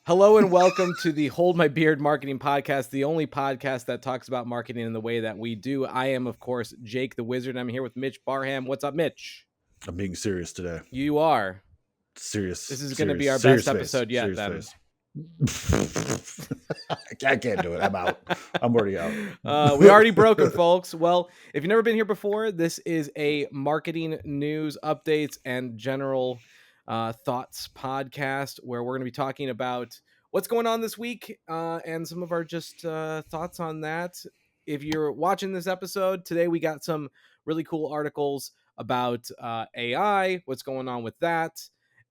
Hello and welcome to the Hold My Beard Marketing Podcast, the only podcast that talks about marketing in the way that we do. I am, of course, Jake the Wizard. I'm here with Mitch Barham. What's up, Mitch? I'm being serious today. You are. Serious. This is going to be our best episode yet, then. I can't do it. I'm out. I'm already out. We already broke it, folks. Well, if you've never been here before, this is a marketing news updates and general thoughts podcast where we're going to be talking about what's going on this week and some of our just thoughts on that. If you're watching this episode today, we got some really cool articles about AI, what's going on with that,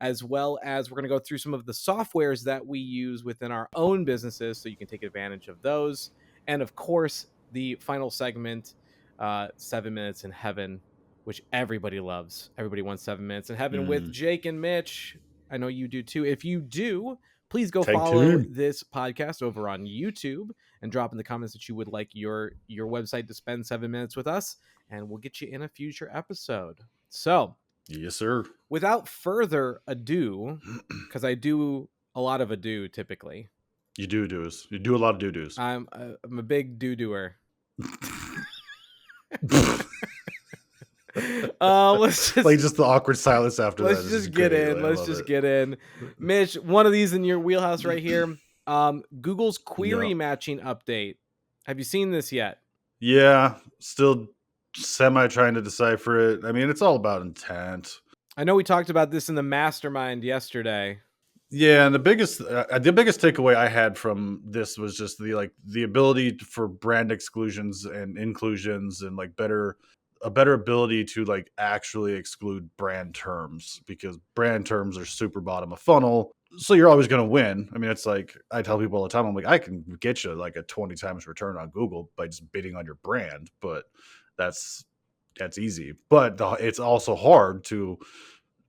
as well as we're going to go through some of the softwares that we use within our own businesses so you can take advantage of those. And of course, the final segment, 7 Minutes in Heaven, which everybody loves. Everybody wants 7 Minutes in Heaven with Jake and Mitch. I know you do too. If you do, please go follow this podcast over on YouTube and drop in the comments that you would like your website to spend 7 minutes with us, and we'll get you in a future episode. So, yes, sir. Without further ado, because I do a lot of ado typically. You do do's. You do a lot of do-dos. I'm a big do-doer. Let's just like just the awkward silence after let's that. Just get in. Let's just get in. Mitch, one of these in your wheelhouse right here. Google's query matching update. Have you seen this yet? Yeah, still semi trying to decipher it. I mean, it's all about intent. I know we talked about this in the mastermind yesterday. Yeah, and the biggest takeaway I had from this was just the ability for brand exclusions and inclusions and a better ability to like actually exclude brand terms, because brand terms are super bottom of funnel. So you're always going to win. I mean, it's like I tell people all the time, I'm like, I can get you like a 20 times return on Google by just bidding on your brand, but that's easy. But it's also hard to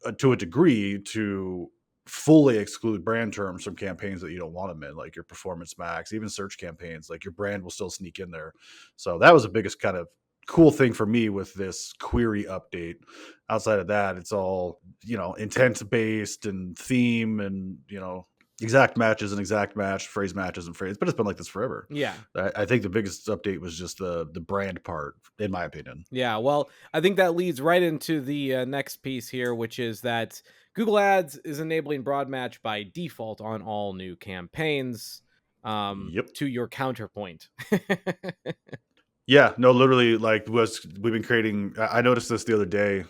a degree to fully exclude brand terms from campaigns that you don't want them in, like your performance max, even search campaigns. Like your brand will still sneak in there. So that was the biggest kind of cool thing for me with this query update. Outside of that, it's all, intent based and theme and, exact matches and exact match, phrase matches and phrase, but it's been like this forever. Yeah. I think the biggest update was just the brand part, in my opinion. Yeah, well, I think that leads right into the next piece here, which is that Google Ads is enabling broad match by default on all new campaigns. To your counterpoint. Yeah, no, literally, we've been creating. I noticed this the other day.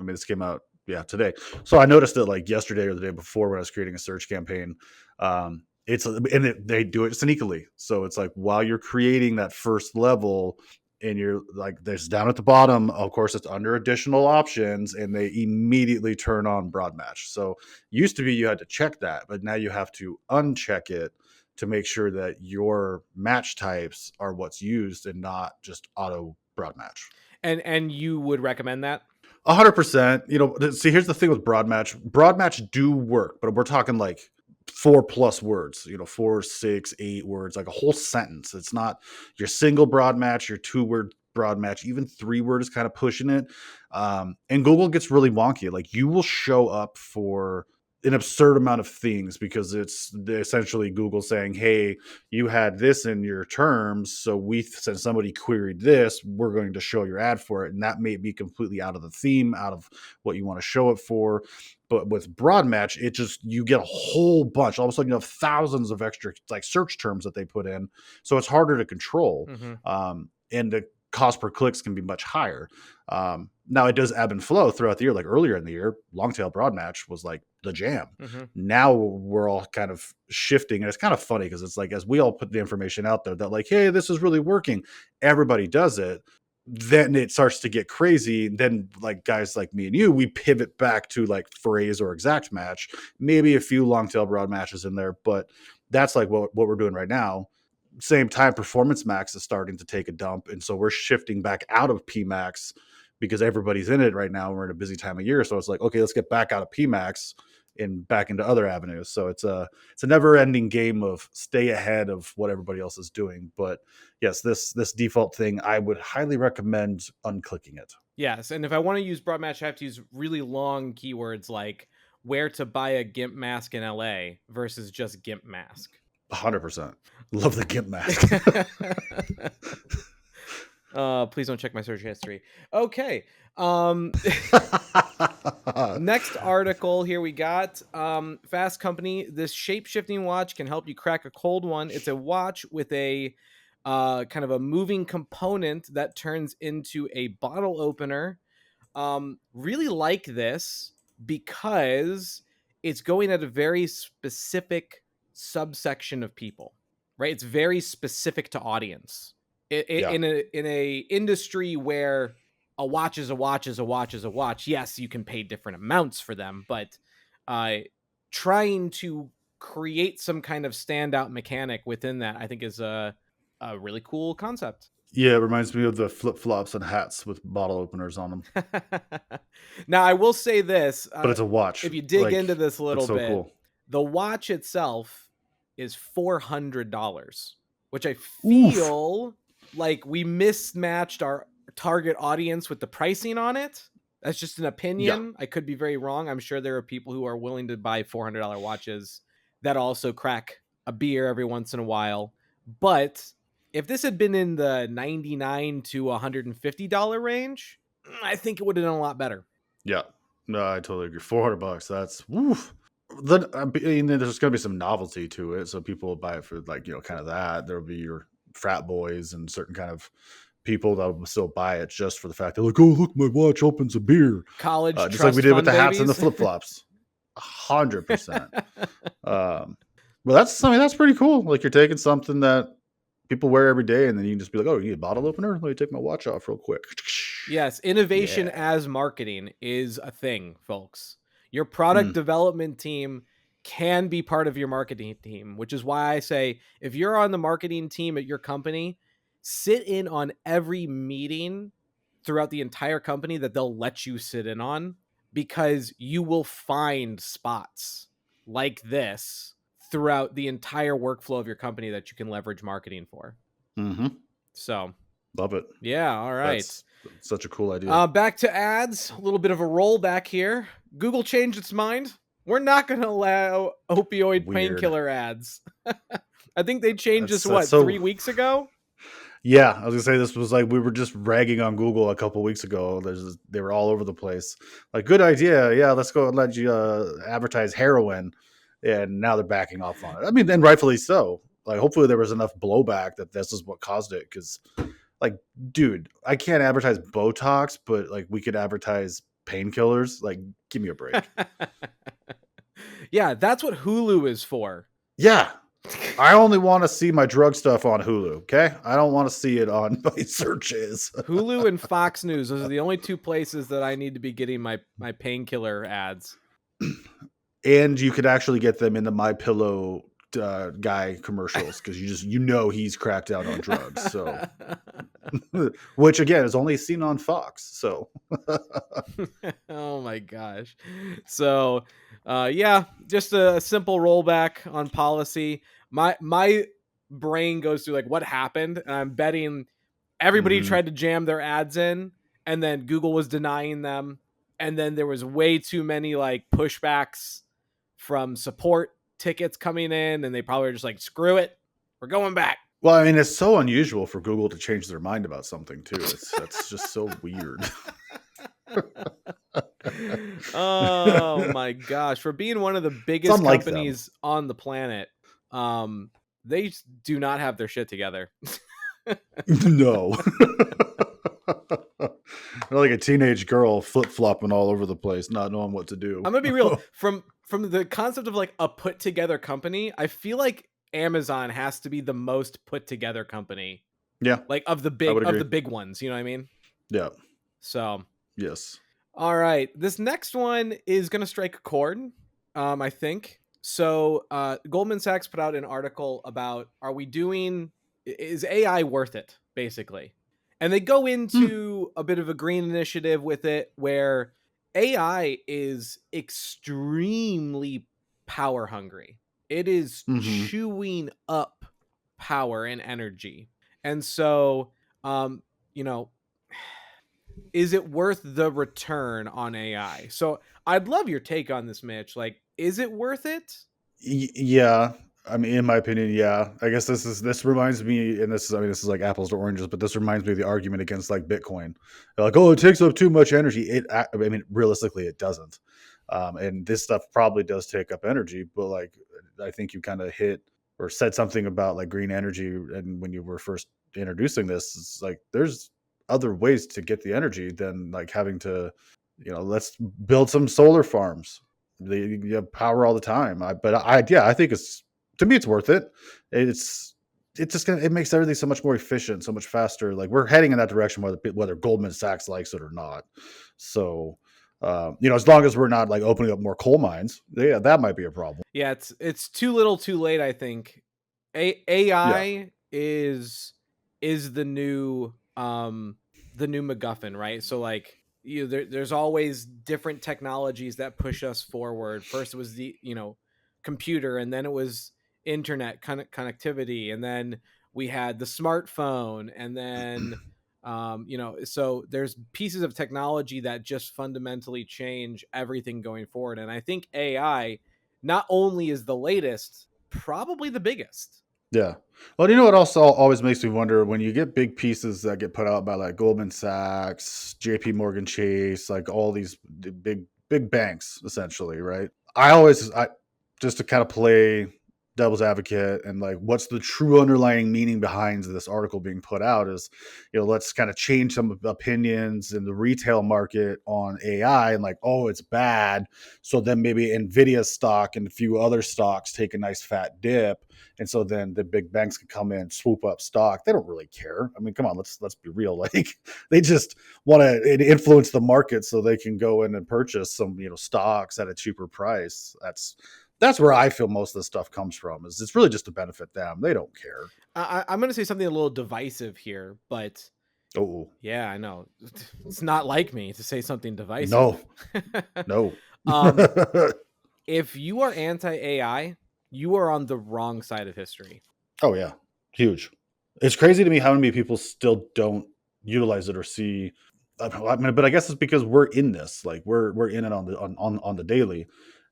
This came out, today. So I noticed it like yesterday or the day before when I was creating a search campaign. They do it sneakily. So it's like while you're creating that first level, and you're like, there's down at the bottom, of course, it's under additional options, and they immediately turn on broad match. So used to be you had to check that, but now you have to uncheck it to make sure that your match types are what's used and not just auto broad match. And you would recommend that? 100%. See, here's the thing with broad match. Broad match do work, but we're talking like 4+ words, 4, 6, 8 words, like a whole sentence. It's not your single broad match, your 2-word broad match, even 3-word is kind of pushing it. And Google gets really wonky. Like you will show up for an absurd amount of things because it's essentially Google saying, hey, you had this in your terms, so since somebody queried this, we're going to show your ad for it. And that may be completely out of the theme, out of what you want to show it for. But with broad match, you get a whole bunch. All of a sudden you have thousands of extra like search terms that they put in. So it's harder to control. Mm-hmm. And the cost per clicks can be much higher. Now it does ebb and flow throughout the year. Like earlier in the year, long tail broad match was like the jam. Mm-hmm. Now we're all kind of shifting, and it's kind of funny because it's like, as we all put the information out there that like, hey, this is really working, everybody does it. Then it starts to get crazy. Then like guys like me and you, we pivot back to like phrase or exact match, maybe a few long tail broad matches in there, but that's like what we're doing right now. Same time, performance max is starting to take a dump, and so we're shifting back out of PMax because everybody's in it right now. We're in a busy time of year, so it's like, okay, let's get back out of PMax and back into other avenues. So it's a never-ending game of stay ahead of what everybody else is doing. But yes, this default thing, I would highly recommend unclicking it. Yes, and if I want to use broad match, I have to use really long keywords like where to buy a GIMP mask in LA versus just GIMP mask. 100%. Love the GIMP mask. Please don't check my search history. Okay. Next article here we got Fast Company. This shape-shifting watch can help you crack a cold one. It's a watch with a kind of a moving component that turns into a bottle opener. Really like this because it's going at a very specific subsection of people, right? It's very specific to audience. Yeah. In a industry where a watch is a watch is a watch is a watch. Yes, you can pay different amounts for them, but trying to create some kind of standout mechanic within that, I think, is a really cool concept. Yeah, it reminds me of the flip-flops and hats with bottle openers on them. Now, I will say this: But it's a watch. if you dig into this a it's little so bit, cool. the watch itself is $400, which I Oof. feel like we mismatched our target audience with the pricing on it. That's just an opinion. I could be very wrong. I'm sure there are people who are willing to buy $400 watches that also crack a beer every once in a while. But if this had been in the $99 to $150 range, I think it would have done a lot better. Yeah. No, I totally agree. $400. That's woof. Then I mean, there's going to be some novelty to it, so people will buy it for like kind of that. There'll be your frat boys and certain kind of people that will still buy it just for the fact they're like, oh look, my watch opens a beer. College Just trust like we did with fund the hats and the babies. flip flops. 100%. But that's pretty cool. Like you're taking something that people wear every day, and then you can just be like, oh, you need a bottle opener? Let me take my watch off real quick. Yes, innovation Yeah. as marketing is a thing, folks. Your product Mm. development team can be part of your marketing team, which is why I say if you're on the marketing team at your company, sit in on every meeting throughout the entire company that they'll let you sit in on, because you will find spots like this throughout the entire workflow of your company that you can leverage marketing for. Mm-hmm. So, Love it. yeah, all right. That's such a cool idea. Back to ads, a little bit of a rollback here. Google changed its mind. We're not going to allow opioid Weird. painkiller ads. I think they changed this, That's what, so. 3 weeks ago? Yeah, I was gonna say this was like we were just ragging on Google a couple weeks ago. They were all over the place. Like, good idea. Yeah, let's go and let you advertise heroin, and now they're backing off on it. I mean, and rightfully so. Like, hopefully there was enough blowback that this is what caused it. Because, like, dude, I can't advertise Botox, but like we could advertise painkillers. Like, give me a break. Yeah, that's what Hulu is for. Yeah, I only want to see my drug stuff on Hulu, okay? I don't want to see it on my searches. Hulu and Fox News, those are the only two places that I need to be getting my painkiller ads. And you could actually get them in the My Pillow guy commercials because he's cracked out on drugs. So, which again is only seen on Fox. So, oh my gosh. So, yeah, just a simple rollback on policy. My brain goes through like what happened, and I'm betting everybody mhm. tried to jam their ads in, and then Google was denying them, and then there was way too many like pushbacks from support tickets coming in, and they probably were just like, screw it, we're going back. Well, I mean, it's so unusual for Google to change their mind about something too. That's just so weird. Oh my gosh, for being one of the biggest unlike companies on the planet, they just do not have their shit together. No. They're like a teenage girl flip-flopping all over the place, not knowing what to do. I'm gonna be real. From the concept of like a put together company, I feel like Amazon has to be the most put together company, Yeah, like of the I would agree. big ones. You know what I mean? Yeah. So, Yes. all right, this next one is gonna strike a chord. I think so. Goldman Sachs put out an article about is AI worth it, basically, and they go Hmm. into a bit of a green initiative with it, where AI is extremely power hungry. It is Mm-hmm. chewing up power and energy, and so, you know, is it worth the return on AI? So I'd love your take on this, Mitch. Like, is it worth it? Yeah, I mean, in my opinion, yeah. I guess this reminds me, and this is, I mean, this is like apples to oranges, but this reminds me of the argument against like Bitcoin. They're like, oh, it takes up too much energy. I mean, realistically, it doesn't. And this stuff probably does take up energy, but like, I think you kind of hit or said something about like green energy, and when you were first introducing this, it's like there's other ways to get the energy than like having to, let's build some solar farms. You have power all the time. Yeah, I think it's, to me, it's worth it. It's it's just it makes everything so much more efficient, so much faster. Like we're heading in that direction, whether Goldman Sachs likes it or not. So, as long as we're not like opening up more coal mines, yeah, that might be a problem. Yeah, it's too little, too late. I think Yeah. AI is the new MacGuffin, right? So like there's always different technologies that push us forward. First it was the computer, and then it was internet connectivity, and then we had the smartphone, and then so there's pieces of technology that just fundamentally change everything going forward. And I think AI not only is the latest, probably the biggest. Yeah. Well, you know what also always makes me wonder when you get big pieces that get put out by like Goldman Sachs, JP Morgan Chase, like all these big banks essentially, right? I just to kind of play devil's advocate and like what's the true underlying meaning behind this article being put out is, let's kind of change some opinions in the retail market on AI and like, oh, it's bad. So then maybe Nvidia stock and a few other stocks take a nice fat dip, and so then the big banks can come in, swoop up stock. They don't really care. I mean, come on, let's be real. Like they just want to influence the market so they can go in and purchase some, stocks at a cheaper price. That's where I feel most of the stuff comes from. Is it's really just to benefit them. They don't care. I'm going to say something a little divisive here, but Oh yeah, I know it's not like me to say something no, divisive. no. um, if you are anti AI, you are on the wrong side of history. Oh yeah, huge. It's crazy to me how many people still don't utilize it or see. I mean, but I guess it's because we're in this. Like we're in it on the daily.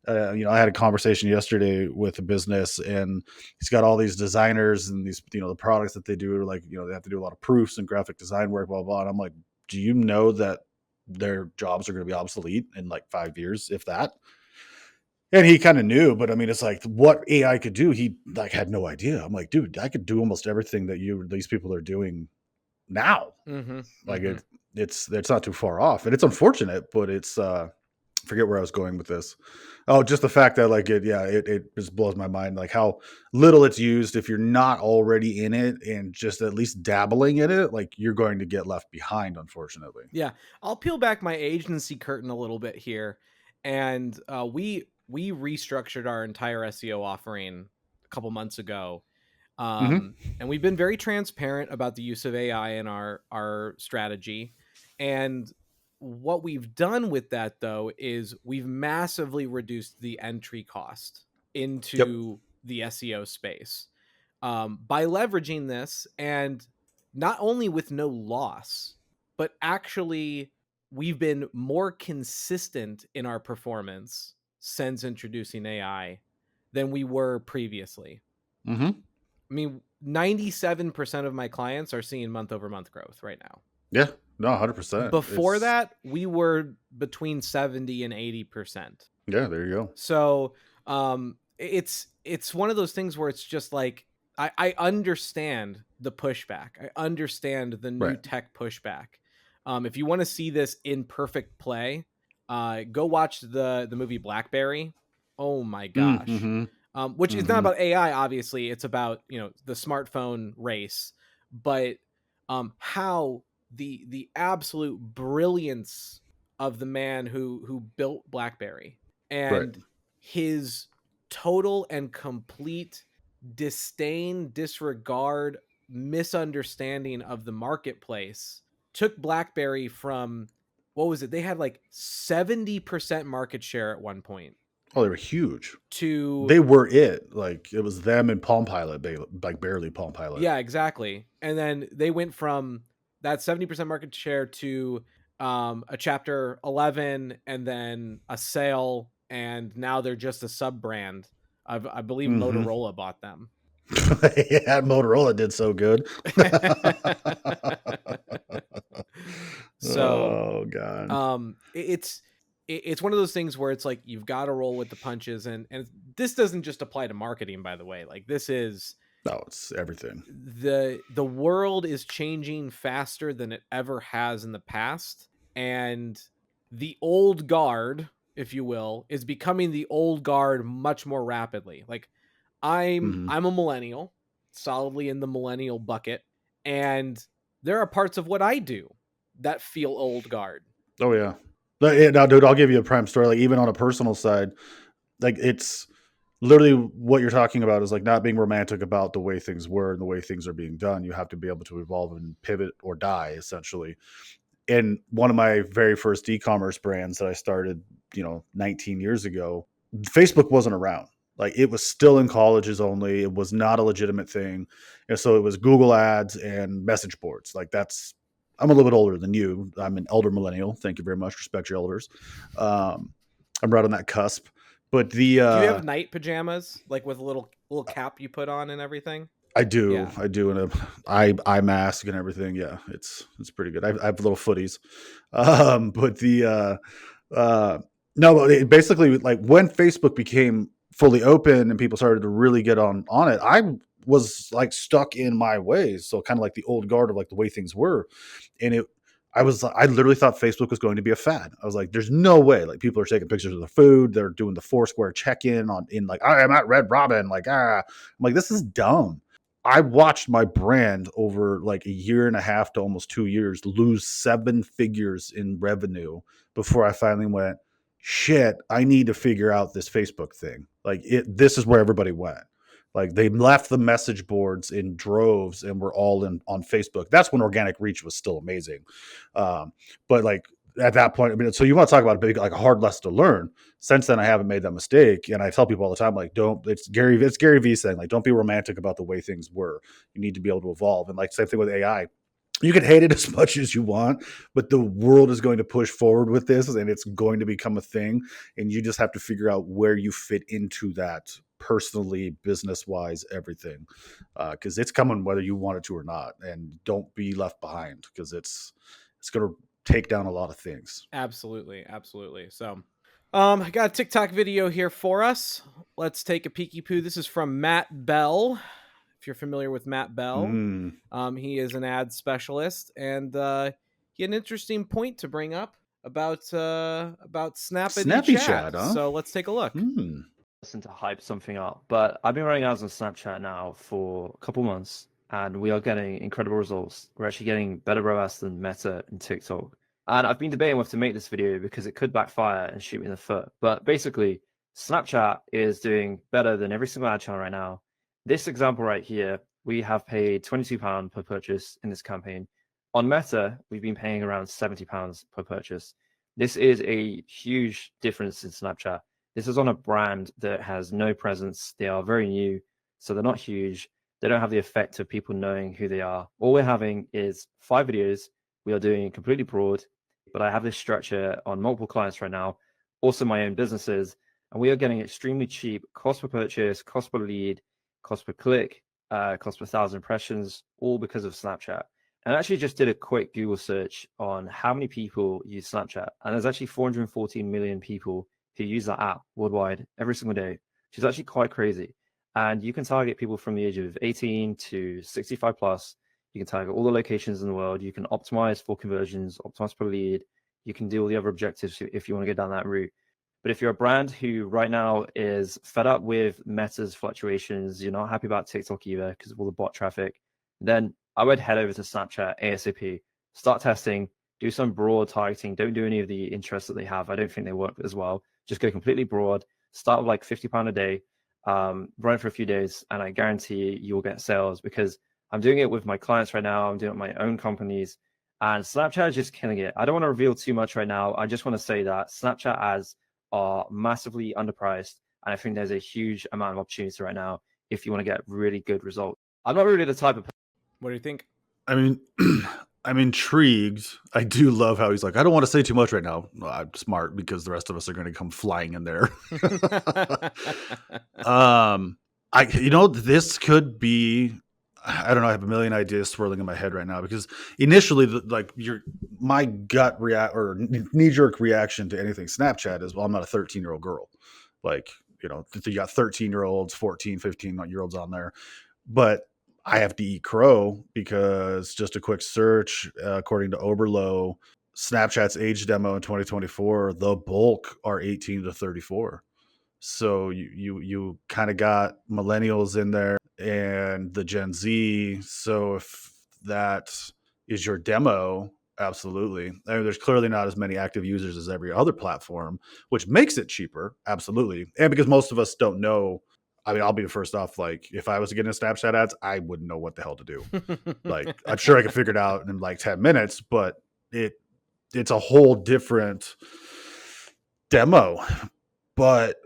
I had a conversation yesterday with a business, and he's got all these designers and these, the products that they do are like, they have to do a lot of proofs and graphic design work, blah blah. Blah. And I'm like, do you know that their jobs are going to be obsolete in like 5 years, if that? And he kind of knew, but I mean, it's like what AI could do. He like had no idea. I'm like, dude, I could do almost everything that these people are doing now. Mm-hmm, Like mm-hmm. it's not too far off, and it's unfortunate, but it's forget where I was going with this. Oh, just the fact that like it just blows my mind like how little it's used. If you're not already in it and just at least dabbling in it, like you're going to get left behind, unfortunately. Yeah, I'll peel back my agency curtain a little bit here, and we restructured our entire SEO offering a couple months ago. Hmm. And we've been very transparent about the use of AI in our strategy. And what we've done with that though is we've massively reduced the entry cost Yep. into the SEO space by leveraging this, and not only with no loss, but actually we've been more consistent in our performance since introducing AI than we were previously. Hmm. I mean, 97% of my clients are seeing month over month growth right now. Yeah. No, 100%. Before that, we were between 70 and 80%. Yeah. There you go. So, it's one of those things where it's just like I understand the pushback. I understand the new Right. tech pushback. If you want to see this in perfect play, go watch the movie Blackberry. Oh my gosh. Mm-hmm. Which is not Mm-hmm. about AI, obviously. It's about the smartphone race, but how the absolute brilliance of the man who built BlackBerry, Right. and his total and complete disdain, disregard, misunderstanding of the marketplace took BlackBerry from, what was it? They had like 70% market share at one point Oh, they were huge. to, They were it. Like it was them and Palm Pilot, like barely Palm Pilot. yeah, exactly. And then they went from that 70% market share to a chapter 11 and then a sale, and now they're just a sub brand. I believe Mm-hmm. Motorola bought them. Yeah, Motorola did so good. So Oh god. it's one of those things where it's like you've got to roll with the punches, and this doesn't just apply to marketing, by the way. Like, this is No, it's everything. the world is changing faster than it ever has in the past, and the old guard, if you will, is becoming the old guard much more rapidly. Like, Mhm. I'm a millennial, solidly in the millennial bucket, and there are parts of what I do that feel old guard. Oh yeah. But, yeah, now, dude, I'll give you a prime story. Like, even on a personal side, like, it's literally what you're talking about is like not being romantic about the way things were and the way things are being done. You have to be able to evolve and pivot or die, essentially. And one of my very first e-commerce brands that I started, 19 years ago, Facebook wasn't around. Like, it was still in colleges only. It was not a legitimate thing. And so it was Google ads and message boards. Like, I'm a little bit older than you. I'm an elder millennial. Thank you very much. Respect your elders. Um, I'm right on that cusp. But Do you have night pajamas, like with a little cap you put on and everything? I do, Yeah. I do, and eye mask and everything. Yeah, it's pretty good. I have little footies, but uh, no, but basically, like, when Facebook became fully open and people started to really get on it, I was like stuck in my ways. So kind of like the old guard of like the way things were, and I literally thought Facebook was going to be a fad. I was like, there's no way. Like, people are taking pictures of the food, they're doing the Foursquare check-in in like, I'm at Red Robin. Like, I'm like, this is dumb. I watched my brand over like a year and a half to almost 2 years lose 7 figures in revenue before I finally went, shit, I need to figure out this Facebook thing. Like, this is where everybody went. Like, they left the message boards in droves and were all in on Facebook. That's when organic reach was still amazing. But like, at that point, I mean, so you want to talk about a big, like, a hard lesson to learn. Since then, I haven't made that mistake, and I tell people all the time, like, don't. It's Gary Vee saying, like, don't be romantic about the way things were. You need to be able to evolve. And like, same thing with AI. You can hate it as much as you want, but the world is going to push forward with this, and it's going to become a thing. And you just have to figure out where you fit into that personally, business wise, everything, because it's coming whether you want it to or not. And don't be left behind, because it's going to take down a lot of things. Absolutely, absolutely. So, I got a TikTok video here for us. Let's take a peeky poo. This is from Matt Bell. If you're familiar with Matt Bell, Mm. he is an ad specialist, and he had an interesting point to bring up about Snappity Snappy Chat. chat, huh? So let's take a look. Hmm. Listen to hype something up, but I've been running ads on Snapchat now for a couple months, and we are getting incredible results. We're actually getting better ROAS than Meta and TikTok. And I've been debating whether to make this video because it could backfire and shoot me in the foot. But basically, Snapchat is doing better than every single ad channel right now. This example right here, we have paid £22 per purchase in this campaign. On Meta, we've been paying around £70 per purchase. This is a huge difference in Snapchat. This is on a brand that has no presence. They are very new, so they're not huge. They don't have the effect of people knowing who they are. All we're having is 5 videos. We are doing completely broad, but I have this structure on multiple clients right now, also my own businesses, and we are getting extremely cheap cost per purchase, cost per lead, cost per click, cost per 1,000 impressions, all because of Snapchat. And I actually just did a quick Google search on how many people use Snapchat, and there's actually 414 million people who use that app worldwide every single day, which is actually quite crazy. And you can target people from the age of 18 to 65 plus. You can target all the locations in the world. You can optimize for conversions, optimize per lead. You can do all the other objectives if you want to go down that route. But if you're a brand who right now is fed up with Meta's fluctuations, you're not happy about TikTok either because of all the bot traffic, then I would head over to Snapchat ASAP, start testing, do some broad targeting. Don't do any of the interests that they have. I don't think they work as well. Just go completely broad. Start with like £50 a day, run it for a few days, and I guarantee you'll get sales because I'm doing it with my clients right now. I'm doing it with my own companies, and Snapchat is just killing it. I don't want to reveal too much right now. I just want to say that Snapchat ads are massively underpriced, and I think there's a huge amount of opportunity right now if you want to get really good results. I'm not really the type of What do you think? I mean, I'm intrigued. I do love how he's like, I don't want to say too much right now. Well, I'm smart because the rest of us are going to come flying in there. um, this could be. I don't know. I have a million ideas swirling in my head right now because initially, my gut react or knee jerk reaction to anything Snapchat is, well, I'm not a 13-year-old girl. Like, you got 13-year-olds, 14, 15-year-olds on there, but I have to eat crow because just a quick search, according to Oberlo, Snapchat's age demo in 2024, the bulk are 18 to 34. So you kind of got millennials in there and the Gen Z. So if that is your demo, absolutely. I mean, there's clearly not as many active users as every other platform, which makes it cheaper, absolutely. And because most of us don't know, I mean, I'll be the first off. Like, if I was to get into Snapchat ads, I wouldn't know what the hell to do. Like, I'm sure I could figure it out in like 10 minutes, but it's a whole different demo. But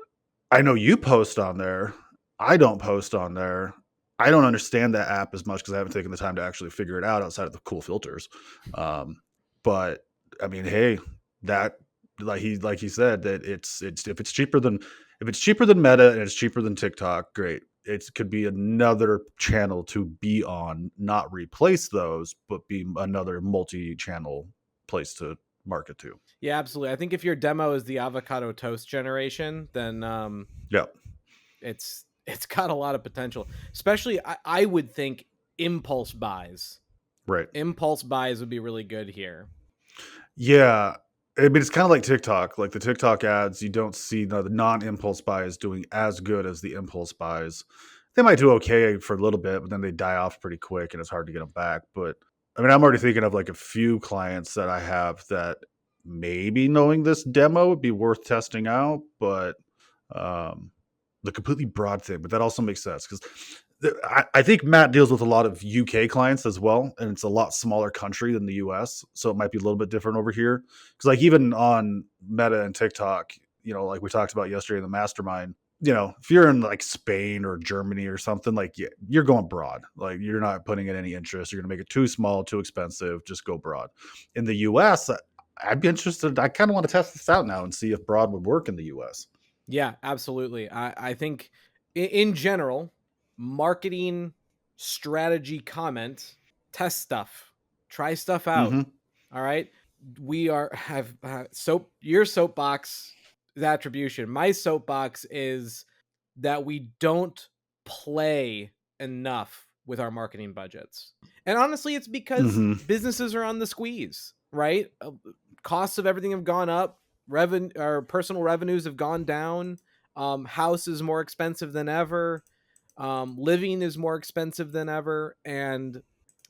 I know you post on there. I don't post on there. I don't understand that app as much because I haven't taken the time to actually figure it out outside of the cool filters. But I mean, hey, that like he said that it's if it's cheaper than Meta and it's cheaper than TikTok, great. It could be another channel to be on, not replace those, but be another multi-channel place to market to. Yeah, absolutely. I think if your demo is the avocado toast generation, then Yeah. it's got a lot of potential. Especially, I would think impulse buys. Right. Impulse buys would be really good here. Yeah. I mean, it's kind of like TikTok. Like the TikTok ads, you don't see the non-impulse buys doing as good as the impulse buys. They might do okay for a little bit, but then they die off pretty quick and it's hard to get them back. But I mean, I'm already thinking of like a few clients that I have that maybe knowing this demo would be worth testing out, but the completely broad thing, but that also makes sense because I think Matt deals with a lot of UK clients as well, and it's a lot smaller country than the US, so it might be a little bit different over here. Because like even on Meta and TikTok, like we talked about yesterday in the mastermind, if you're in like Spain or Germany or something, like you're going broad. Like you're not putting in any interest. You're gonna make it too small, too expensive. Just go broad. In the US, I'd be interested. I kind of want to test this out now and see if broad would work in the US. Yeah, absolutely. I think in general, marketing strategy comment, test stuff, try stuff out. Mm-hmm. All right. We have your soapbox is attribution. My soapbox is that we don't play enough with our marketing budgets. And honestly, it's because Mm-hmm. businesses are on the squeeze, right? Costs of everything have gone up. Our personal revenues have gone down. House is more expensive than ever. Living is more expensive than ever. And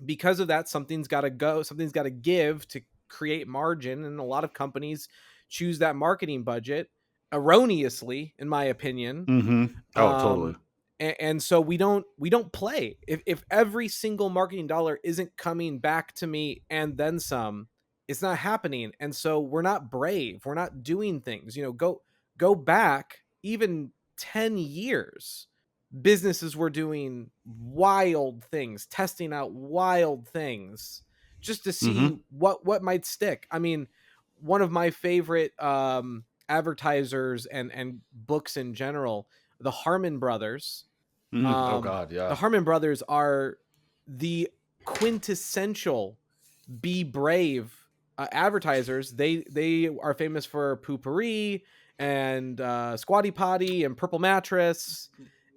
because of that, something's got to go. Something's got to give to create margin. And a lot of companies choose that marketing budget erroneously, in my opinion. Mm-hmm. Oh, totally. And so we don't play. If every single marketing dollar isn't coming back to me and then some, it's not happening. And so we're not brave. We're not doing things. Go back even 10 years. Businesses were doing wild things, testing out wild things just to see Mm-hmm. what might stick. I mean, one of my favorite advertisers and books in general, the Harmon brothers. Oh God, The yeah. Harmon brothers are the quintessential be brave advertisers. They are famous for Poopery and Squatty Potty and Purple Mattress,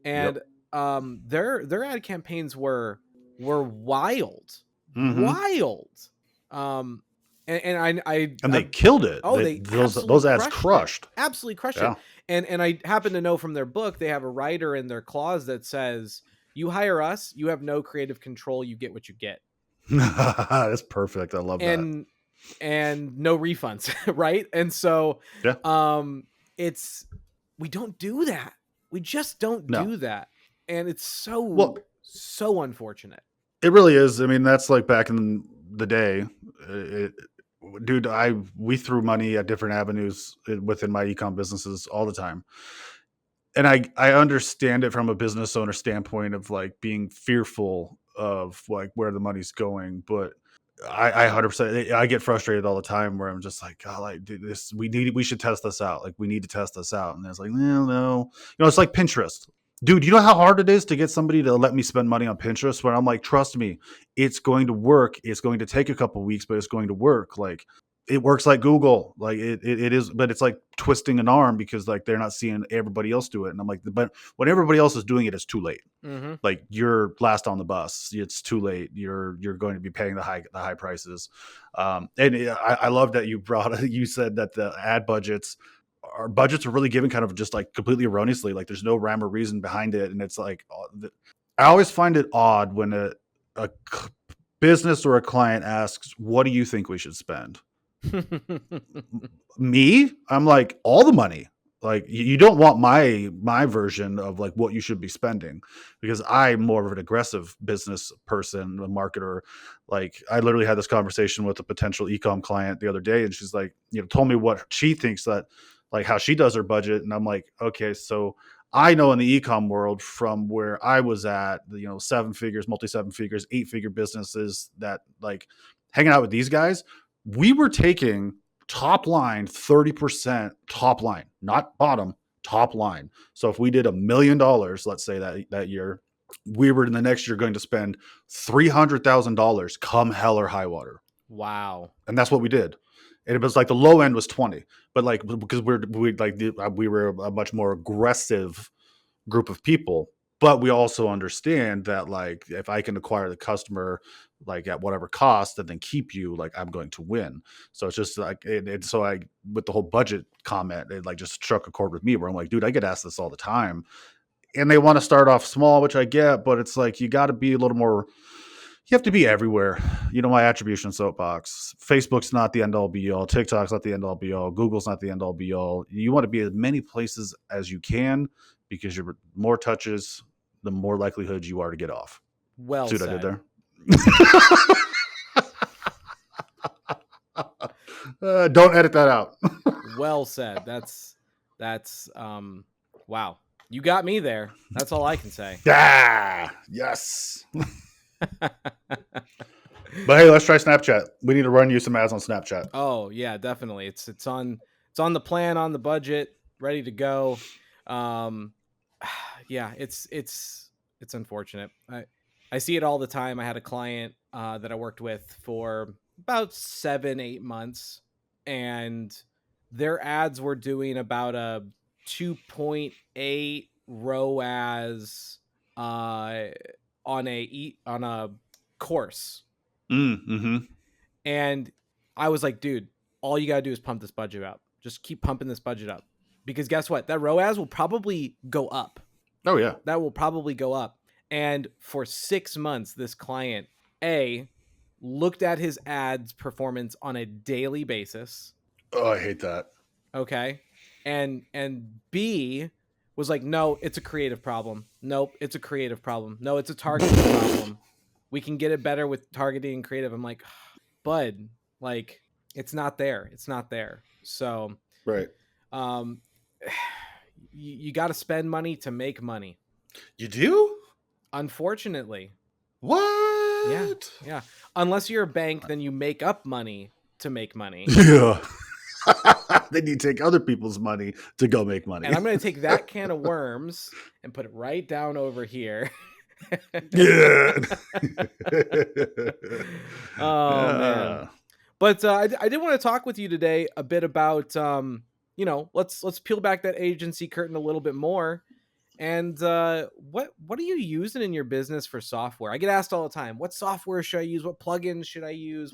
and Yep. their ad campaigns were wild, Mm-hmm. wild. Um, and And they killed it. they Those absolutely ads crushed it. crushed. Absolutely crushed Yeah. it. And I happen to know from their book they have a writer in their clause that says, "You hire us, you have no creative control. You get what you get." That's perfect. I love that. And no refunds, right? And so Yeah. it's we don't do that. We just don't No. do that. And it's Well, so unfortunate. it really is. I mean, that's like back in the day. Dude, we threw money at different avenues within my ecom businesses all the time. And I understand it from a business owner standpoint of like being fearful of like where the money's going, but I 100%. I get frustrated all the time where I'm just like, God, like, dude, we should test this out. Like, we need to test this out. And it's like, no, it's like Pinterest. Dude, you know how hard it is to get somebody to let me spend money on Pinterest? Where I'm like, trust me, it's going to work. It's going to take a couple weeks, but it's going to work. Like, it works like Google. Like it is, but it's like twisting an arm because like they're not seeing everybody else do it. And I'm like, but when everybody else is doing it, it's too late. Mm-hmm. Like, you're last on the bus. It's too late. You're going to be paying the high prices. And I love that you said that the ad budgets are really given kind of just like completely erroneously. Like, there's no rhyme or reason behind it. And it's like, I always find it odd when a business or a client asks, what do you think we should spend? Me, I'm like, all the money. Like, you don't want my version of like what you should be spending, because I'm more of an aggressive business person, a marketer. Like, I literally had this conversation with a potential e-com client the other day, and she's like, told me what she thinks that, like, how she does her budget. And I'm like, okay, so I know in the e-com world from where I was at, 7 figures, multi 7 figures, 8-figure businesses, that like hanging out with these guys, we were taking top line 30% top line, not bottom, top line. So if we did $1 million, let's say that year, we were in the next year going to spend $300,000 come hell or high water. Wow. And that's what we did. And it was like the low end was 20, but like, because we were a much more aggressive group of people. But we also understand that, like, if I can acquire the customer like at whatever cost and then keep you, like, I'm going to win. So it's just like, so I, with the whole budget comment, it like just struck a chord with me where I'm like, dude, I get asked this all the time, and they want to start off small, which I get, but it's like, you got to be a little more, you have to be everywhere. My attribution soapbox. Facebook's not the end all be all. TikTok's not the end all be all. Google's not the end all be all. You want to be as many places as you can, because you're more touches, the more likelihood you are to get off. Well See what said. I did there? Don't edit that out. Well said. That's wow. You got me there. That's all I can say. Yeah. Yes. But hey, let's try Snapchat. We need to run you some ads on Snapchat. Oh yeah, definitely. It's on the plan, on the budget, ready to go. Yeah, it's unfortunate. I see it all the time. I had a client that I worked with for about 7-8 months, and their ads were doing about a 2.8 ROAS on a course. Mm-hmm. And I was like, dude, all you gotta do is pump this budget up. Just keep pumping this budget up, because guess what? That ROAS will probably go up. Oh yeah, that will probably go up. And for 6 months, this client looked at his ads performance on a daily basis. Oh, I hate that. Okay. And B was like, no, it's a creative problem. Nope, it's a creative problem. No, it's a targeting problem. We can get it better with targeting and creative. I'm like, bud, like, it's not there. It's not there. So, right. You got to spend money to make money. You do? Unfortunately. What? Yeah. Unless you're a bank, then you make up money to make money. Yeah. Then you take other people's money to go make money. And I'm going to take that can of worms and put it right down over here. Yeah. Oh, man. But I did want to talk with you today a bit about, let's peel back that agency curtain a little bit more. And what are you using in your business for software? I get asked all the time, what software should I use? What plugins should I use?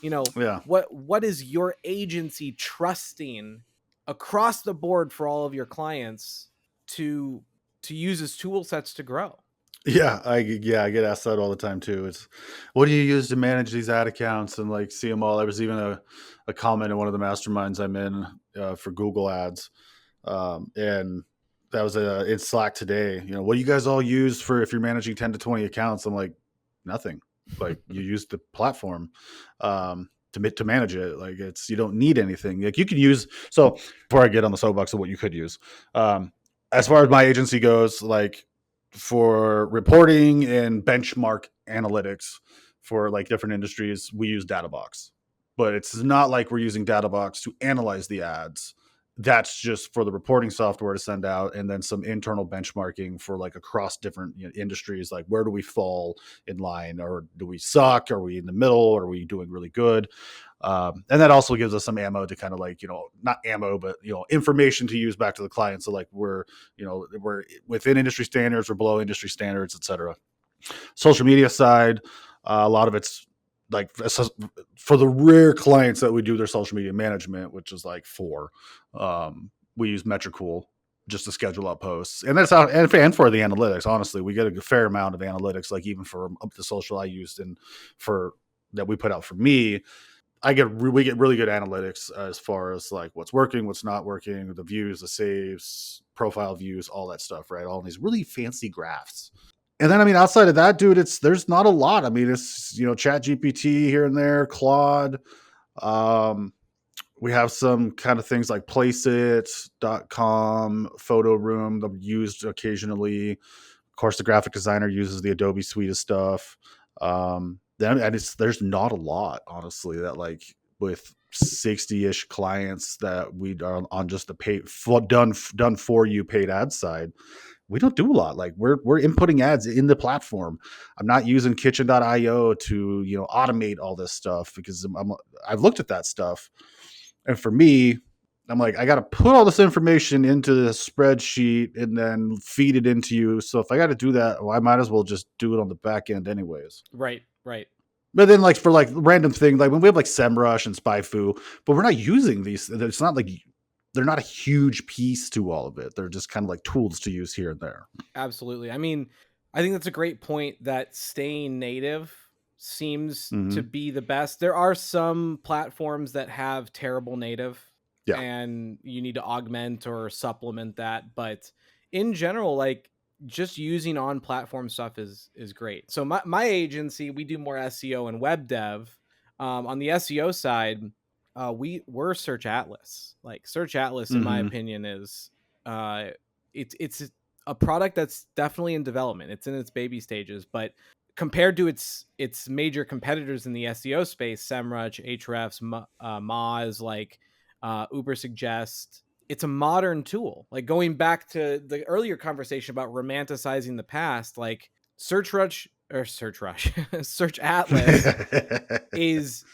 What is your agency trusting across the board for all of your clients to use as tool sets to grow? Yeah, I get asked that all the time too. It's, what do you use to manage these ad accounts and like see them all? There was even a comment in one of the masterminds I'm in for Google Ads, and that was in Slack today. What do you guys all use for if you're managing 10 to 20 accounts? I'm like, nothing. Like, you use the platform to manage it. Like, you don't need anything. Like, you can use. So before I get on the soapbox of what you could use, as far as my agency goes, like, for reporting and benchmark analytics for like different industries, we use Databox. But it's not like we're using Databox to analyze the ads. That's just for the reporting software to send out, and then some internal benchmarking for like across different industries. Like, where do we fall in line, or do we suck? Are we in the middle? Are we doing really good? And that also gives us some ammo to kind of like, not ammo, but information to use back to the client. So like we're within industry standards, we're below industry standards, etc. Social media side, a lot of it's like for the rare clients that we do their social media management, which is like 4, we use Metricool just to schedule out posts, and that's how, and for the analytics, honestly, we get a fair amount of analytics, like even for the social I used and for that we put out for me. We get really good analytics as far as like what's working, what's not working, the views, the saves, profile views, all that stuff, right? All these really fancy graphs. And then, I mean, outside of that, dude, there's not a lot. I mean, it's, Chat GPT here and there, Claude. We have some kind of things like placeit.com, photo room that we used occasionally. Of course, the graphic designer uses the Adobe suite of stuff. Then, and there's not a lot, honestly, that like with 60-ish clients that we are on just the pay done for you paid ad side. We don't do a lot. Like we're inputting ads in the platform. I'm not using kitchen.io to, automate all this stuff because I've looked at that stuff. And for me, I'm like, I got to put all this information into the spreadsheet and then feed it into you. So if I got to do that, well, I might as well just do it on the back end anyways. Right. But then like for like random thing, like when we have like SEMrush and SpyFu, but we're not using these. It's not like they're not a huge piece to all of it. They're just kind of like tools to use here and there. Absolutely. I mean, I think that's a great point, that staying native seems to be the best. There are some platforms that have terrible native, and you need to augment or supplement that. But in general, like just using on platform stuff is great. So my agency, we do more SEO and web dev. On the SEO side, we're Search Atlas. Like Search Atlas, in my opinion, is it's a product that's definitely in development. It's in its baby stages, but compared to its major competitors in the SEO space, SEMrush, Ahrefs, Moz, like Ubersuggest, it's a modern tool. Like going back to the earlier conversation about romanticizing the past, like Search Atlas is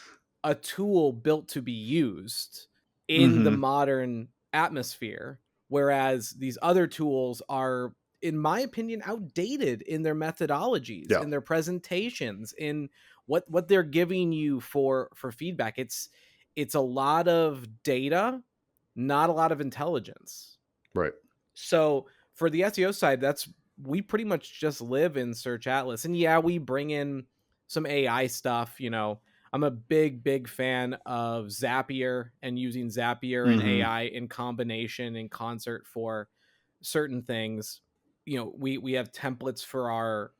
a tool built to be used in the modern atmosphere, whereas these other tools are, in my opinion, outdated in their methodologies, in their presentations, in what they're giving you for feedback. It's a lot of data, not a lot of intelligence. Right. So for the SEO side, we pretty much just live in Search Atlas. And yeah, we bring in some AI stuff. I'm a big fan of Zapier and using Zapier and AI in combination, in concert for certain things. We have templates for our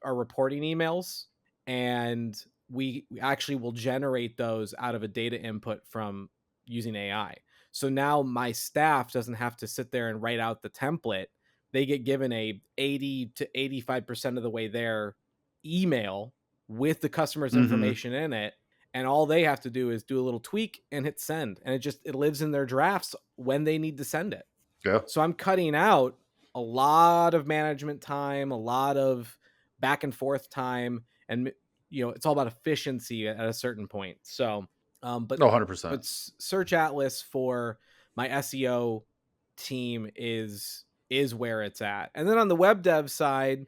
reporting emails, and we actually will generate those out of a data input from using AI. So now my staff doesn't have to sit there and write out the template. They get given a 80 to 85% of the way there email with the customer's information in it, and all they have to do is do a little tweak and hit send, and it lives in their drafts when they need to send it. So I'm cutting out a lot of management time, a lot of back and forth time, and it's all about efficiency at a certain point. So but 100%. But Search Atlas for my SEO team is where it's at. And then on the web dev side,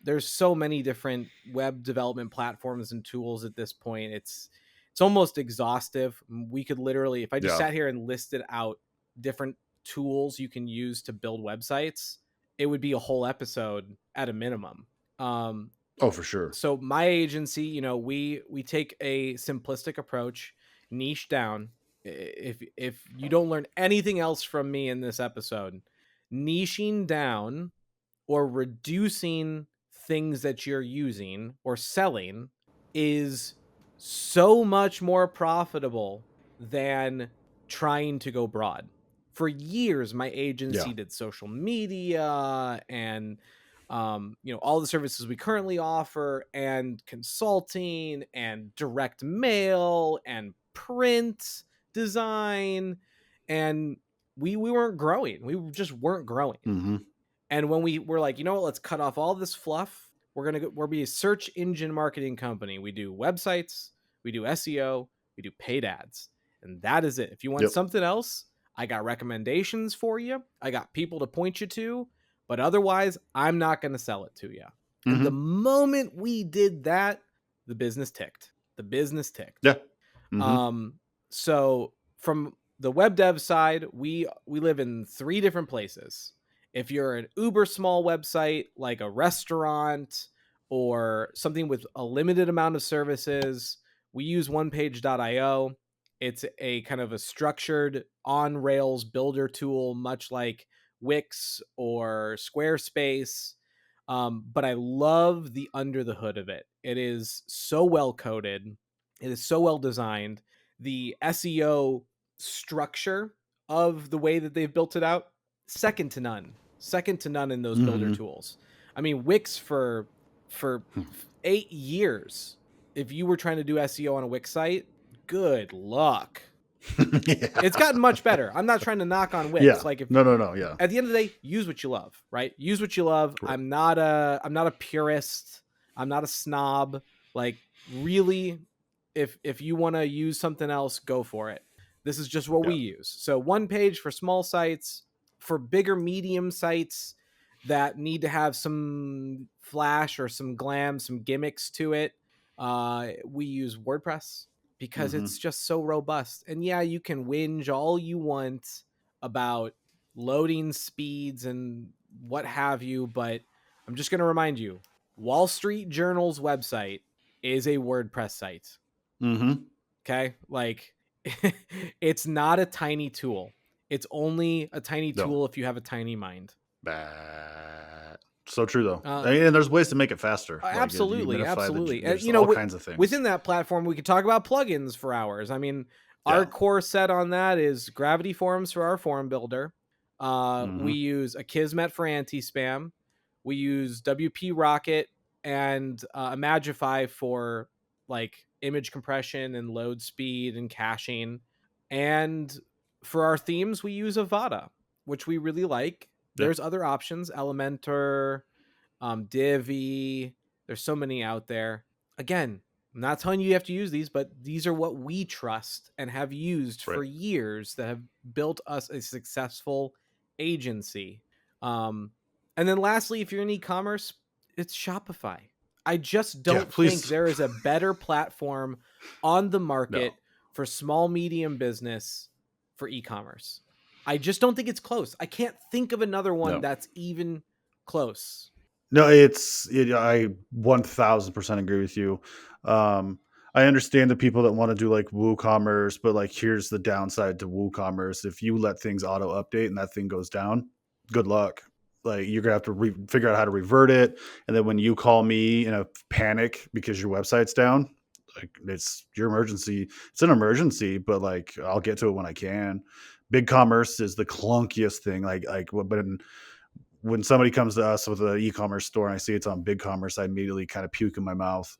there's so many different web development platforms and tools at this point. It's almost exhaustive. We could literally, if I just sat here and listed out different tools you can use to build websites, it would be a whole episode at a minimum. Oh, for sure. So my agency, we take a simplistic approach, niche down. If you don't learn anything else from me in this episode, niching down or reducing things that you're using or selling is so much more profitable than trying to go broad. For years, my agency did social media and all the services we currently offer, and consulting and direct mail and print design. And we weren't growing. We just weren't growing. Mm-hmm. And when we were like, you know what, let's cut off all this fluff. We're be a search engine marketing company. We do websites, we do SEO, we do paid ads, and that is it. If you want Yep. something else, I got recommendations for you. I got people to point you to, but otherwise, I'm not going to sell it to you. And the moment we did that, the business ticked. Yeah. Mm-hmm. So from the web dev side, we live in 3 different places. If you're an uber small website like a restaurant or something with a limited amount of services, we use onepage.io. It's a kind of a structured on Rails builder tool, much like Wix or Squarespace. But I love the under the hood of it. It is so well coded. It is so well designed. The SEO structure of the way that they've built it out, second to none in those builder tools. I mean, Wix for 8 years, if you were trying to do SEO on a Wix site, good luck. Yeah. It's gotten much better. I'm not trying to knock on Wix. Yeah. Like, if no. Yeah. at the end of the day, use what you love, right? Use what you love. Right. I'm not a purist. I'm not a snob. Like, really, if you want to use something else, go for it. This is just what we use. So one page for small sites. For bigger medium sites that need to have some flash or some glam, some gimmicks to it, we use WordPress because it's just so robust. And yeah, you can whinge all you want about loading speeds and what have you, but I'm just going to remind you, Wall Street Journal's website is a WordPress site. Okay? Like, it's not a tiny tool. It's only a tiny tool if you have a tiny mind. So true, though. And there's ways to make it faster. Absolutely. There's all kinds of things. Within that platform, we could talk about plugins for hours. I mean, our core set on that is Gravity Forms for our form builder. We use Akismet for anti-spam. We use WP Rocket and Imagify for like image compression and load speed and caching. And for our themes, we use Avada, which we really like. There's other options, Elementor, Divi. There's so many out there. Again, I'm not telling you have to use these, but these are what we trust and have used for years that have built us a successful agency. And then lastly, if you're in e-commerce, it's Shopify. I just don't think there is a better platform on the market for small, medium business for e-commerce. I just don't think it's close. I can't think of another one that's even close. No, I 1000% agree with you. I understand the people that want to do like WooCommerce, but like, here's the downside to WooCommerce. If you let things auto update and that thing goes down, good luck. Like, you're gonna have to figure out how to revert it. And then when you call me in a panic because your website's down, like, it's your emergency. It's an emergency, but like, I'll get to it when I can. BigCommerce is the clunkiest thing. But when somebody comes to us with an e-commerce store and I see it's on BigCommerce, I immediately kind of puke in my mouth.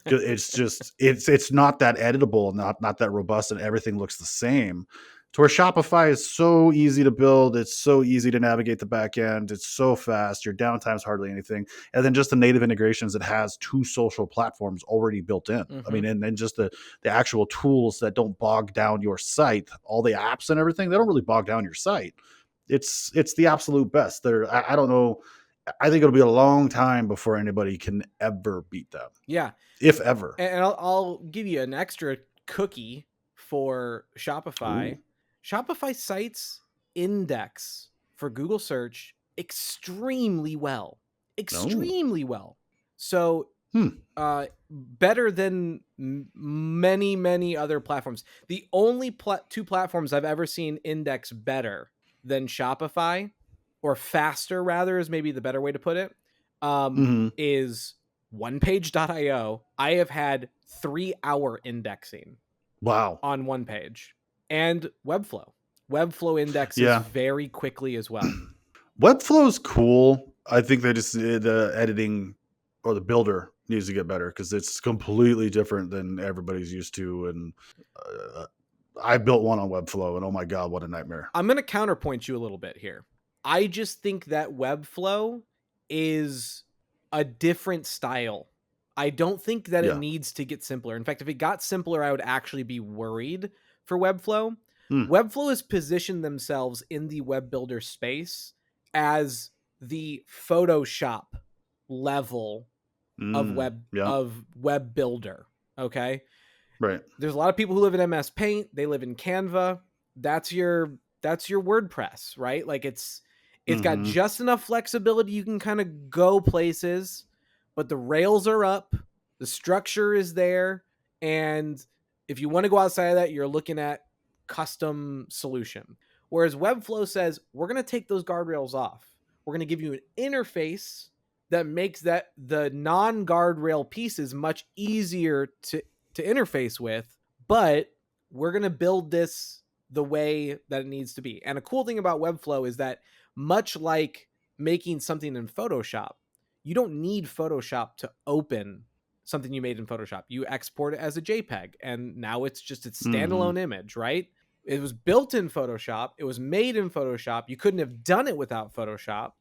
It's just, it's not that editable, not that robust, and everything looks the same. To where Shopify is so easy to build. It's so easy to navigate the back end. It's so fast. Your downtime is hardly anything. And then just the native integrations, it has 2 social platforms already built in. I mean, and then just the actual tools that don't bog down your site, all the apps and everything, they don't really bog down your site. It's the absolute best. I don't know. I think it'll be a long time before anybody can ever beat them. Yeah. If ever. And I'll give you an extra cookie for Shopify. Ooh. Shopify sites index for Google search extremely well. Well. So better than many other platforms. The only 2 platforms I've ever seen index better than Shopify, or faster rather is maybe the better way to put it, is onepage.io. I have had 3-hour indexing. Wow. On one page. And Webflow indexes very quickly as well. Webflow's cool. I think they just the editing or the builder needs to get better because it's completely different than everybody's used to. And I built one on Webflow, and oh my god, what a nightmare! I'm going to counterpoint you a little bit here. I just think that Webflow is a different style. I don't think that it Yeah. needs to get simpler. In fact, if it got simpler, I would actually be worried for Webflow. Hmm. Webflow has positioned themselves in the web builder space as the Photoshop level of Yeah. web builder. Okay. Right. There's a lot of people who live in MS Paint. They live in Canva. That's your WordPress, right? Like it's got just enough flexibility. You can kind of go places, but the rails are up. The structure is there. And if you want to go outside of that, you're looking at custom solution. Whereas Webflow says, we're going to take those guardrails off. We're going to give you an interface that makes that the non-guardrail pieces much easier to interface with, but we're going to build this the way that it needs to be. And a cool thing about Webflow is that much like making something in Photoshop, you don't need Photoshop to open something you made in Photoshop. You export it as a JPEG, and now it's just its standalone image, right? It was built in Photoshop. It was made in Photoshop. You couldn't have done it without Photoshop.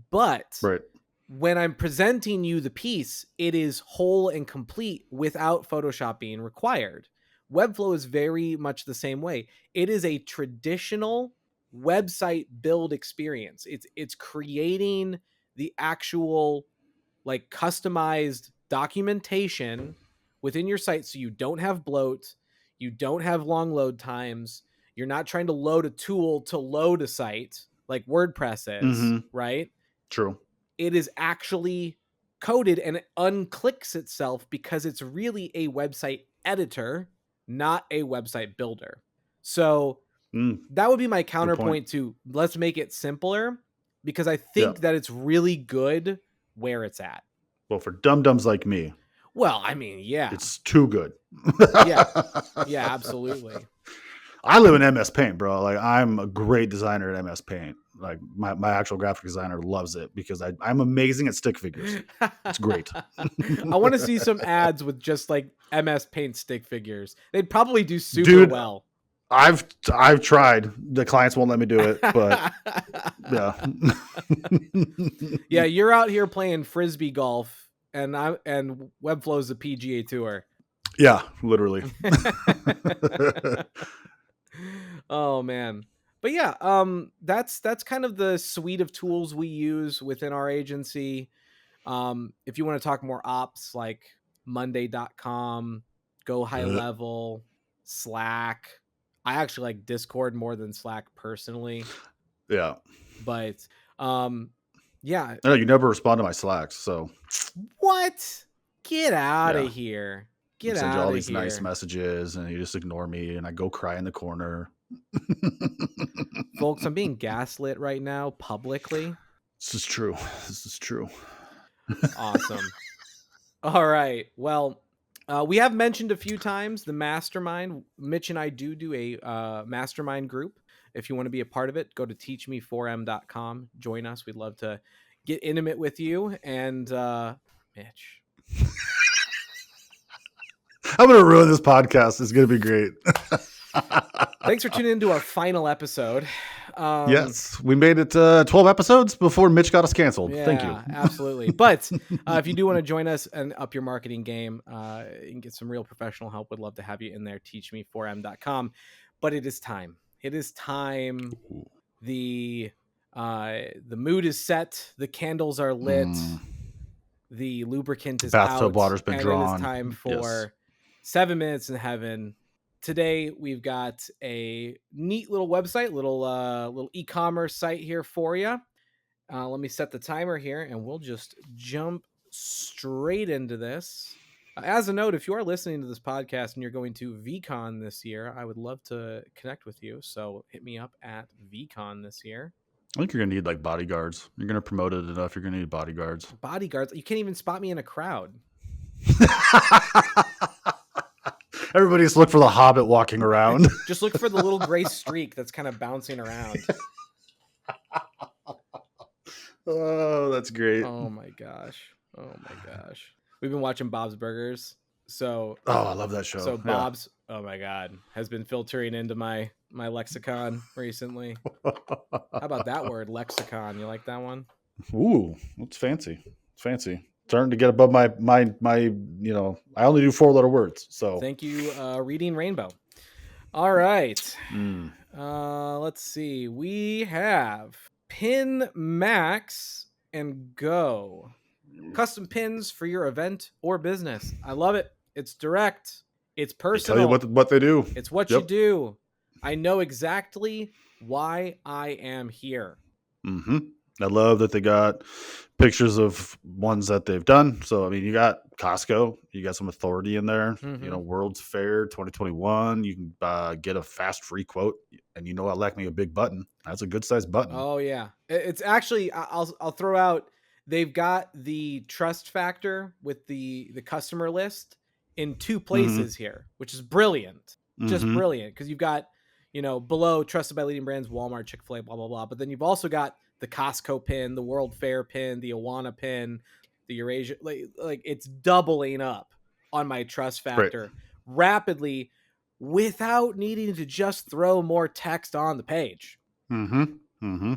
But right. when I'm presenting you the piece, it is whole and complete without Photoshop being required. Webflow is very much the same way. It is a traditional website build experience. It's creating the actual like customized documentation within your site so you don't have bloat, you don't have long load times, you're not trying to load a tool to load a site like WordPress is, right? True. It is actually coded and it unclicks itself because it's really a website editor, not a website builder. So that would be my counterpoint to let's make it simpler, because I think that it's really good where it's at. Well, for dum-dums like me. Well, I mean, yeah. It's too good. Yeah, absolutely. I live in MS Paint, bro. Like I'm a great designer at MS Paint. Like my actual graphic designer loves it because I'm amazing at stick figures. It's great. I want to see some ads with just like MS Paint stick figures. They'd probably do super well. I've tried. The clients won't let me do it, but yeah. Yeah, you're out here playing frisbee golf, and Webflow's the PGA Tour. Yeah, literally. Oh man. But yeah, that's kind of the suite of tools we use within our agency. If you want to talk more ops, like monday.com, go high level, Slack. I actually like Discord more than Slack personally. Yeah. But yeah. No, you never respond to my Slacks, so what? Get out of here. Get out of here. Send you all these nice messages and you just ignore me and I go cry in the corner. Folks, I'm being gaslit right now publicly. This is true. Awesome. All right. Well, we have mentioned a few times the mastermind. Mitch and I do a mastermind group. If you want to be a part of it, go to teachme4m.com. Join us. We'd love to get intimate with you. And Mitch. I'm going to ruin this podcast. It's going to be great. Thanks for tuning into our final episode. Yes, we made it 12 episodes before Mitch got us canceled. Yeah, thank you. Absolutely. But if you do want to join us and up your marketing game, you can get some real professional help. Would love to have you in there. Teachme4m.com. But it is time. It is time. The mood is set. The candles are lit. The lubricant is Bathtub out. water's been drawn. It is time for 7 Minutes in Heaven. Today we've got a neat little website, little e-commerce site here for you. Let me set the timer here, and we'll just jump straight into this. As a note, if you are listening to this podcast and you're going to VCon this year, I would love to connect with you. So hit me up at VCon this year. I think you're going to need like bodyguards. You're going to promote it enough. You're going to need bodyguards. Bodyguards? You can't even spot me in a crowd. Everybody just look for the Hobbit walking around. Just look for the little gray streak that's kind of bouncing around. Oh, that's great. Oh my gosh. Oh my gosh. We've been watching Bob's Burgers. So Oh, I love that show. Yeah. Bob's, oh my god, has been filtering into my lexicon recently. How about that word, lexicon? You like that one? Ooh, that's fancy. It's fancy. Starting to get above my. I only do 4-letter words. So Thank you, Reading Rainbow. All right. mm. Let's see. We have Pin Maxx and Go. Custom pins for your event or business. I love it. It's direct. It's They personal. tell you what they do. It's what you do. I know exactly why I am here. Mm-hmm. I love that they got pictures of ones that they've done. So I mean, you got Costco, you got some authority in there. Mhm. World's Fair 2021. You can get a fast free quote, and I like me a big button. That's a good sized button. Oh yeah, it's actually I'll throw out. They've got the trust factor with the customer list in 2 places here, which is brilliant. Just Mm-hmm. brilliant, because you've got below trusted by leading brands, Walmart, Chick-fil-A, blah blah blah. But then you've also got the Costco pin, the World Fair pin, the Awana pin, the Eurasia. Like it's doubling up on my trust Right. factor rapidly without needing to just throw more text on the page. Mm-hmm. Mm-hmm.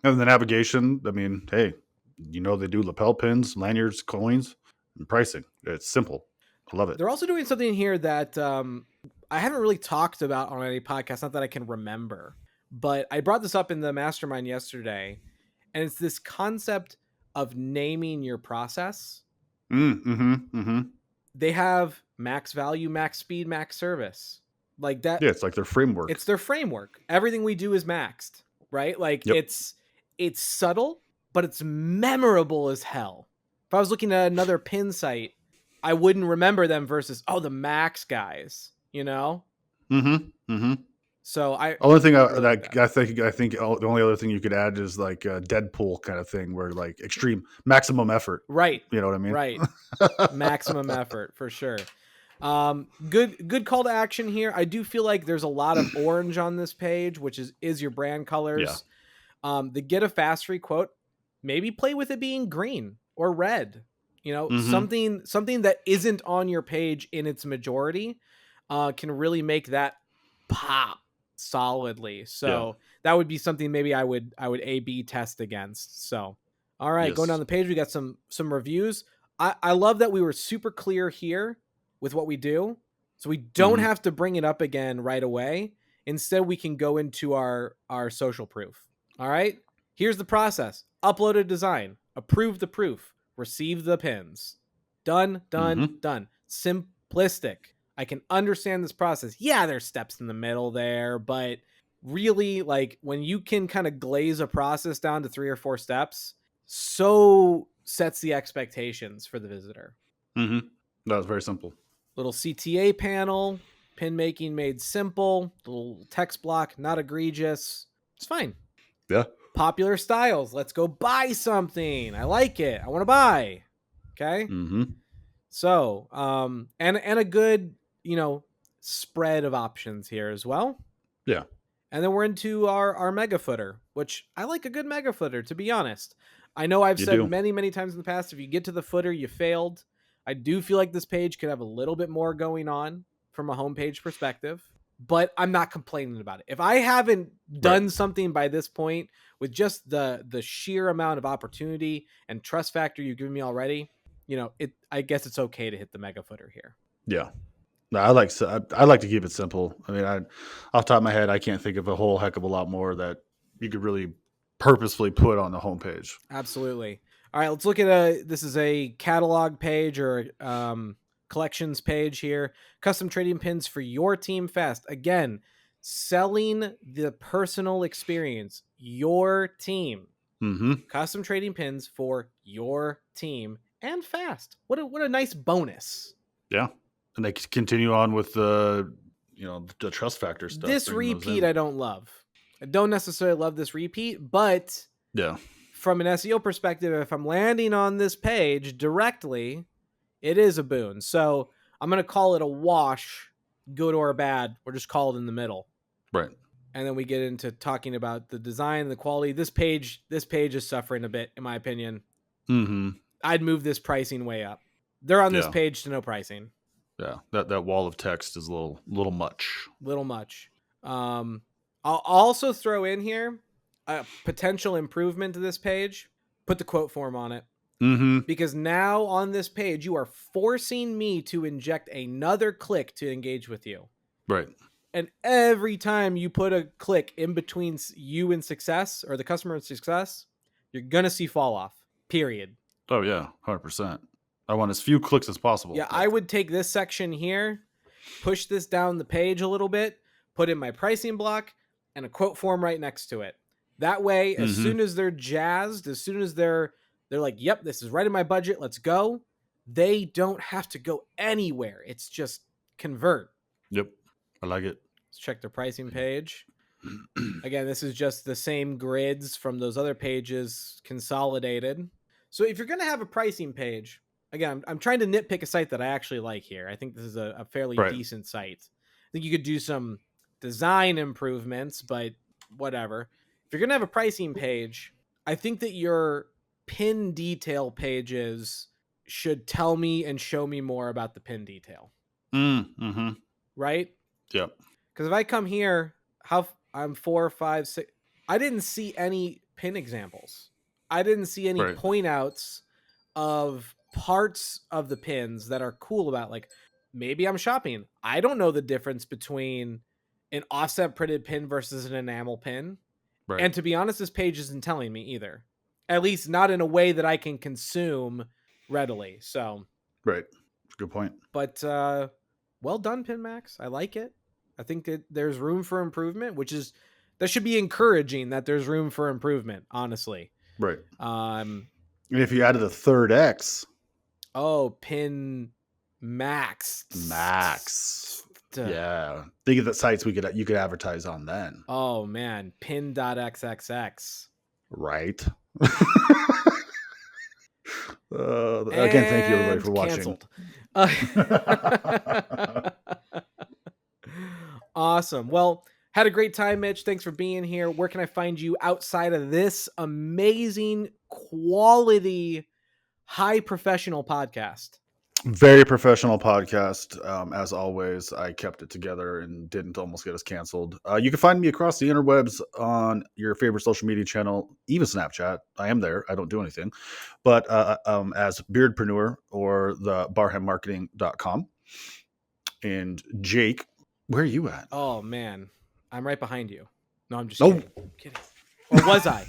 And the navigation. I mean, hey, they do lapel pins, lanyards, coins, and pricing. It's simple. I love it. They're also doing something here that I haven't really talked about on any podcast, not that I can remember, but I brought this up in the mastermind yesterday, and it's this concept of naming your process. Mm-hmm. Mm-hmm. They have max value, max speed, max service. Like that. Yeah, it's like their framework. It's their framework. Everything we do is maxed, right? Like Yep. it's subtle, but it's memorable as hell. If I was looking at another pin site, I wouldn't remember them versus the Maxx guys, Mm-hmm. Mm-hmm. So Only thing really like I think the only other thing you could add is like a Deadpool kind of thing, where like extreme maximum effort. right, You know what I mean? right, maximum effort for sure. Good call to action here. I do feel like there's a lot of orange on this page, which is your brand colors. Yeah. The get a fast free quote, maybe play with it being green or red. Mm-hmm. Something that isn't on your page in its majority can really make that pop solidly. So that would be something maybe I would A/B test against. So all right, going down the page, we got some reviews. I love that we were super clear here with what we do, so we don't have to bring it up again right away. Instead, we can go into our social proof. All right, here's the process: upload a design, approve the proof, receive the pins. Done. Simplistic. I can understand this process. Yeah, there's steps in the middle there, but really, like, when you can kind of glaze a process down to 3 or 4 steps, so sets the expectations for the visitor. Mm-hmm. That was very simple. Little CTA panel, pin making made simple, little text block, not egregious. It's fine. Yeah. Popular styles. Let's go buy something. I like it. I want to buy. Okay. Mm-hmm. So, and a good, spread of options here as well. Yeah. And then we're into our mega footer, which I like a good mega footer, to be honest. I know I've said many, many times in the past, if you get to the footer, you failed. I do feel like this page could have a little bit more going on from a homepage perspective, but I'm not complaining about it. If I haven't done something by this point with just the sheer amount of opportunity and trust factor you've given me already, I guess it's okay to hit the mega footer here. Yeah. No, I like to keep it simple. I mean, off the top of my head, I can't think of a whole heck of a lot more that you could really purposefully put on the homepage. Absolutely. All right, let's look at this is a catalog page or collections page here. Custom trading pins for your team fast. Again, selling the personal experience, your team. Mm-hmm. Custom trading pins for your team and fast. What a nice bonus. Yeah. And they continue on with the trust factor stuff. This repeat I don't love. I don't necessarily love this repeat, but from an SEO perspective, if I'm landing on this page directly, it is a boon. So I'm going to call it a wash, good or bad, or just call it in the middle. Right. and then we get into talking about the design, the quality. This page is suffering a bit, in my opinion. Mm-hmm. I'd move this pricing way up. They're on this Yeah. page to no pricing. Yeah, that wall of text is a little much. Little much. I'll also throw in here a potential improvement to this page. Put the quote form on it. Mm-hmm. Because now on this page, you are forcing me to inject another click to engage with you. Right. And every time you put a click in between you and success, or the customer and success, you're going to see fall off, period. Oh, yeah, 100%. I want as few clicks as possible. Yeah, I would take this section here, push this down the page a little bit, put in my pricing block, and a quote form right next to it. That way, as soon as they're jazzed, as soon as they're like, yep, this is right in my budget, let's go, they don't have to go anywhere. It's just convert. Yep, I like it. Let's check their pricing page. Again, this is just the same grids from those other pages consolidated. So if you're going to have a pricing page, again, I'm trying to nitpick a site that I actually like here. I think this is a fairly decent site. I think you could do some design improvements, but whatever. If you're going to have a pricing page, I think that your pin detail pages should tell me and show me more about the pin detail. Mm-hmm. Right? Yep. Because if I come here, I'm 4, 5, 6, I didn't see any pin examples. I didn't see any point outs of parts of the pins that are cool about, like, maybe I'm shopping. I don't know the difference between an offset printed pin versus an enamel pin. Right. And to be honest, this page isn't telling me either. At least not in a way that I can consume readily. So, right. Good point. But well done, Pin Maxx. I like it. I think that there's room for improvement, that should be encouraging that there's room for improvement, honestly. Right. And if you added a third X. Oh, Pin Maxx. Yeah. Think of the sites you could advertise on then. Oh man, pin.xxx. Right. Again, thank you everybody for watching. Awesome. Well, had a great time, Mitch. Thanks for being here. Where can I find you outside of this amazing quality, high professional podcast? Very professional podcast. As always, I kept it together and didn't almost get us canceled. You can find me across the interwebs on your favorite social media channel, even Snapchat. I am there. I don't do anything. But as Beardpreneur or the barhammarketing.com. And Jake, where are you at? Oh, man. I'm right behind you. No, I'm just kidding. I'm kidding. Or was I?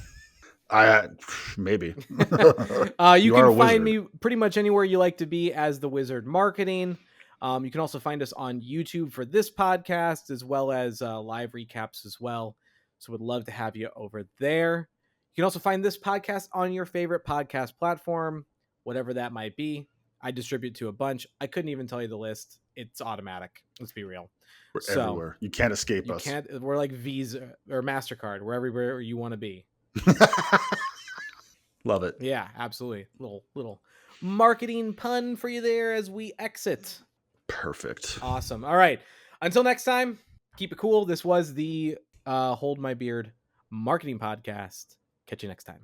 Maybe. You can find me pretty much anywhere you like to be as The Wizard Marketing. You can also find us on YouTube for this podcast, as well as live recaps as well. So would love to have you over there. You can also find this podcast on your favorite podcast platform, whatever that might be. I distribute to a bunch. I couldn't even tell you the list. It's automatic. Let's be real. We're everywhere. You can't escape us. We're like Visa or MasterCard. We're everywhere you want to be. Love it. Yeah, absolutely. Little marketing pun for you there as we exit. Perfect. Awesome. All right. Until next time, keep it cool. This was the Hold My Beard Marketing Podcast. Catch you next time.